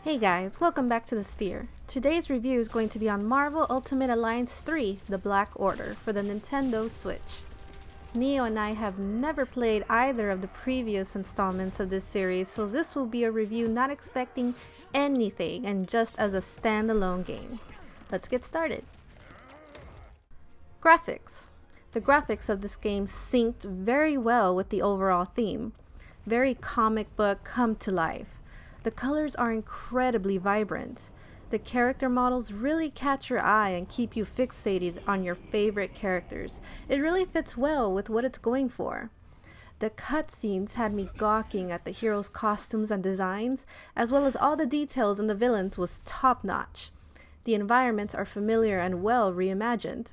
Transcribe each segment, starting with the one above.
Hey guys, welcome back to the Sphere. Today's review is going to be on Marvel Ultimate Alliance 3, The Black Order, for the Nintendo Switch. Neo and I have never played either of the previous installments of this series, so this will be a review not expecting anything and just as a standalone game. Let's get started. Graphics. The graphics of this game synced very well with the overall theme. Very comic book come to life. The colors are incredibly vibrant. The character models really catch your eye and keep you fixated on your favorite characters. It really fits well with what it's going for. The cutscenes had me gawking at the heroes' costumes and designs, as well as all the details in the villains was top-notch. The environments are familiar and well reimagined.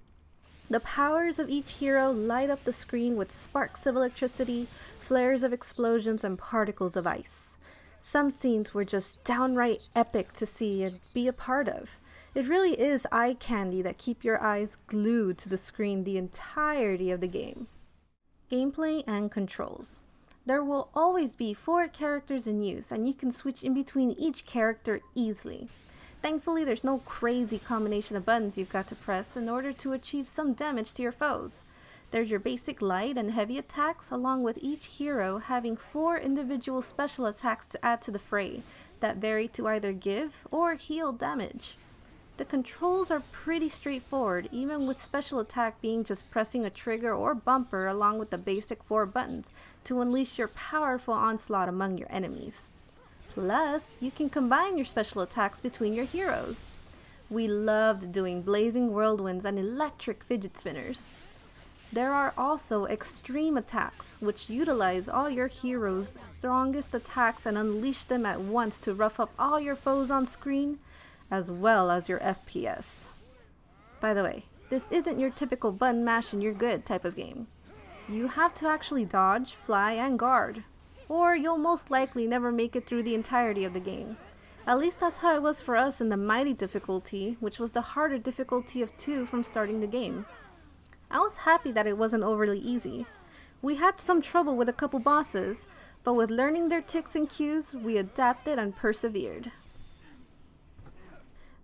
The powers of each hero light up the screen with sparks of electricity, flares of explosions, and particles of ice. Some scenes were just downright epic to see and be a part of. It really is eye candy that keep your eyes glued to the screen the entirety of the game. Gameplay and controls. There will always be 4 characters in use, and you can switch in between each character easily. Thankfully, there's no crazy combination of buttons you've got to press in order to achieve some damage to your foes. There's your basic light and heavy attacks, along with each hero having 4 individual special attacks to add to the fray, that vary to either give or heal damage. The controls are pretty straightforward, even with special attack being just pressing a trigger or bumper along with the basic 4 buttons to unleash your powerful onslaught among your enemies. Plus, you can combine your special attacks between your heroes. We loved doing blazing whirlwinds and electric fidget spinners. There are also extreme attacks, which utilize all your heroes' strongest attacks and unleash them at once to rough up all your foes on screen, as well as your FPS. By the way, this isn't your typical button mash and you're good type of game. You have to actually dodge, fly, and guard, or you'll most likely never make it through the entirety of the game. At least that's how it was for us in the Mighty difficulty, which was the harder difficulty of 2 from starting the game. I was happy that it wasn't overly easy. We had some trouble with a couple bosses, but with learning their tics and cues, we adapted and persevered.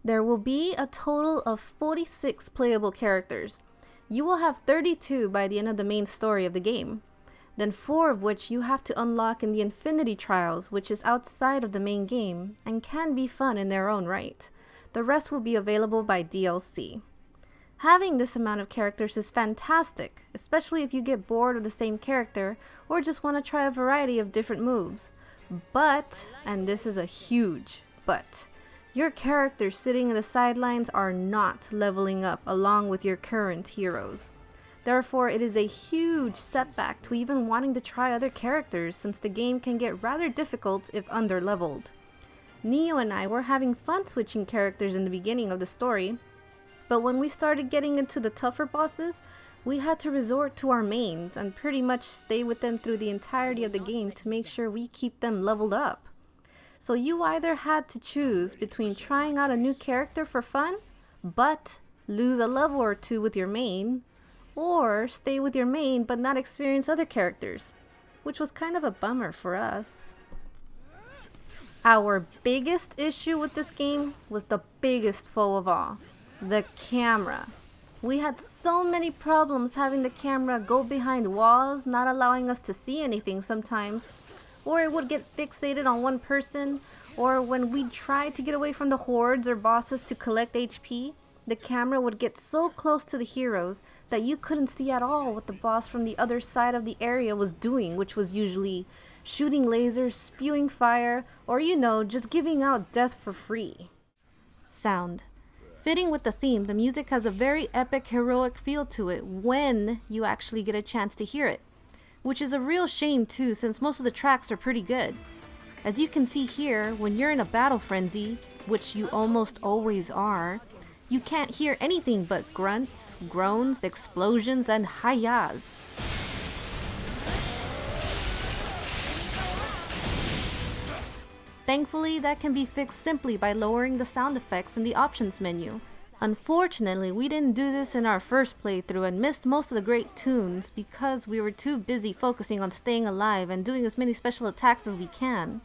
There will be a total of 46 playable characters. You will have 32 by the end of the main story of the game, then 4 of which you have to unlock in the Infinity Trials, which is outside of the main game and can be fun in their own right. The rest will be available by DLC. Having this amount of characters is fantastic, especially if you get bored of the same character or just want to try a variety of different moves. But, and this is a huge but, your characters sitting in the sidelines are not leveling up along with your current heroes. Therefore, it is a huge setback to even wanting to try other characters since the game can get rather difficult if underleveled. Neo and I were having fun switching characters in the beginning of the story, but when we started getting into the tougher bosses, we had to resort to our mains and pretty much stay with them through the entirety of the game to make sure we keep them leveled up. So you either had to choose between trying out a new character for fun, but lose a level or 2 with your main, or stay with your main but not experience other characters, which was kind of a bummer for us. Our biggest issue with this game was the biggest foe of all. The camera. We had so many problems having the camera go behind walls, not allowing us to see anything sometimes, or it would get fixated on one person, or when we tried to get away from the hordes or bosses to collect HP, the camera would get so close to the heroes that you couldn't see at all what the boss from the other side of the area was doing, which was usually shooting lasers, spewing fire, or just giving out death for free. Sound. Fitting with the theme, the music has a very epic, heroic feel to it when you actually get a chance to hear it, which is a real shame too, since most of the tracks are pretty good. As you can see here, when you're in a battle frenzy, which you almost always are, you can't hear anything but grunts, groans, explosions, and hi-yas. Thankfully, that can be fixed simply by lowering the sound effects in the options menu, Unfortunately, we didn't do this in our first playthrough and missed most of the great tunes because we were too busy focusing on staying alive and doing as many special attacks as we can.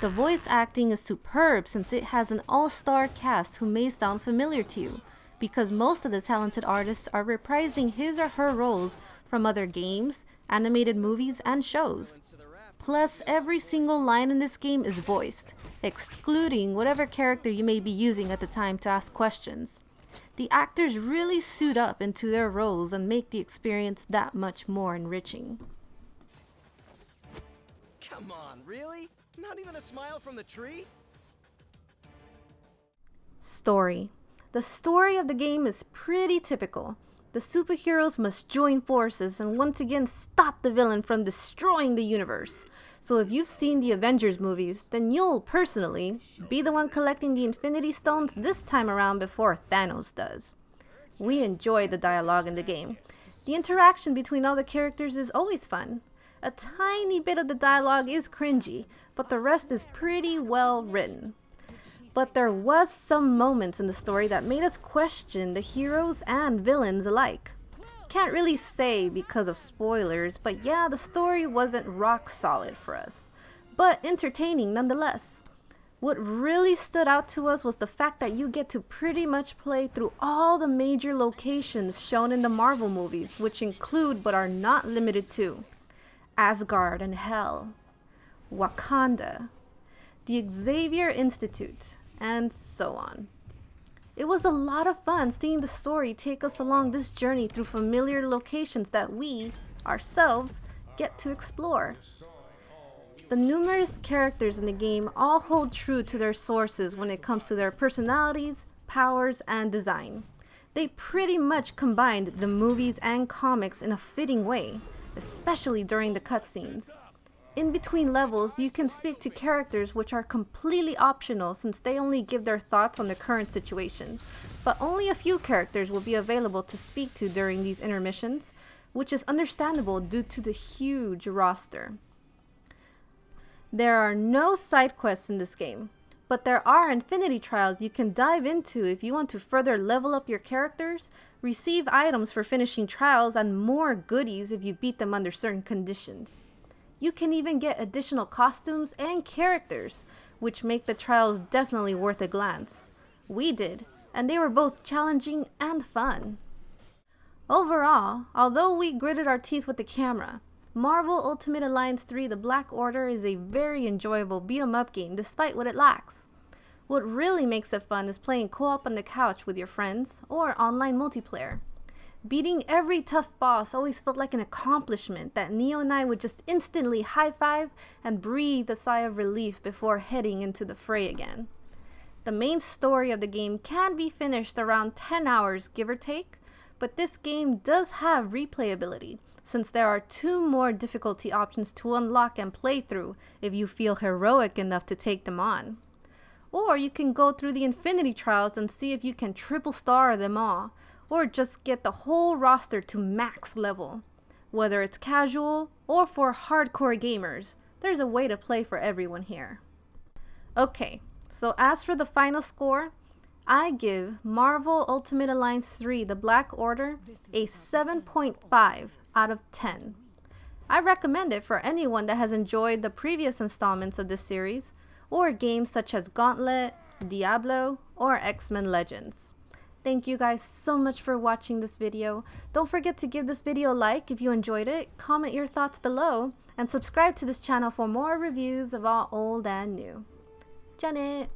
The voice acting is superb since it has an all-star cast who may sound familiar to you, because most of the talented artists are reprising his or her roles from other games, animated movies, and shows. Plus, every single line in this game is voiced, excluding whatever character you may be using at the time to ask questions. The actors really suit up into their roles and make the experience that much more enriching. Come on, really? Not even a smile from the tree? Story. The story of the game is pretty typical. The superheroes must join forces and once again stop the villain from destroying the universe. So if you've seen the Avengers movies, then you'll personally be the one collecting the Infinity Stones this time around before Thanos does. We enjoy the dialogue in the game. The interaction between all the characters is always fun. A tiny bit of the dialogue is cringy, but the rest is pretty well written. But there was some moments in the story that made us question the heroes and villains alike. Can't really say because of spoilers, but yeah, the story wasn't rock solid for us, but entertaining nonetheless. What really stood out to us was the fact that you get to pretty much play through all the major locations shown in the Marvel movies, which include but are not limited to Asgard and Hell, Wakanda, the Xavier Institute, and so on. It was a lot of fun seeing the story take us along this journey through familiar locations that we, ourselves, get to explore. The numerous characters in the game all hold true to their sources when it comes to their personalities, powers, and design. They pretty much combined the movies and comics in a fitting way, especially during the cutscenes. In between levels, you can speak to characters which are completely optional since they only give their thoughts on the current situation, but only a few characters will be available to speak to during these intermissions, which is understandable due to the huge roster. There are no side quests in this game, but there are infinity trials you can dive into if you want to further level up your characters, receive items for finishing trials, and more goodies if you beat them under certain conditions. You can even get additional costumes and characters, which make the trials definitely worth a glance. We did, and they were both challenging and fun. Overall, although we gritted our teeth with the camera, Marvel Ultimate Alliance 3 The Black Order is a very enjoyable beat-em-up game despite what it lacks. What really makes it fun is playing co-op on the couch with your friends or online multiplayer. Beating every tough boss always felt like an accomplishment that Neo and I would just instantly high-five and breathe a sigh of relief before heading into the fray again. The main story of the game can be finished around 10 hours give or take, but this game does have replayability since there are 2 more difficulty options to unlock and play through if you feel heroic enough to take them on. Or you can go through the Infinity Trials and see if you can triple star them all, or just get the whole roster to max level. Whether it's casual or for hardcore gamers, there's a way to play for everyone here. Okay, so as for the final score, I give Marvel Ultimate Alliance 3 The Black Order a 7.5 out of 10. I recommend it for anyone that has enjoyed the previous installments of this series, or games such as Gauntlet, Diablo, or X-Men Legends. Thank you guys so much for watching this video. Don't forget to give this video a like if you enjoyed it, comment your thoughts below, and subscribe to this channel for more reviews of all old and new. Janet!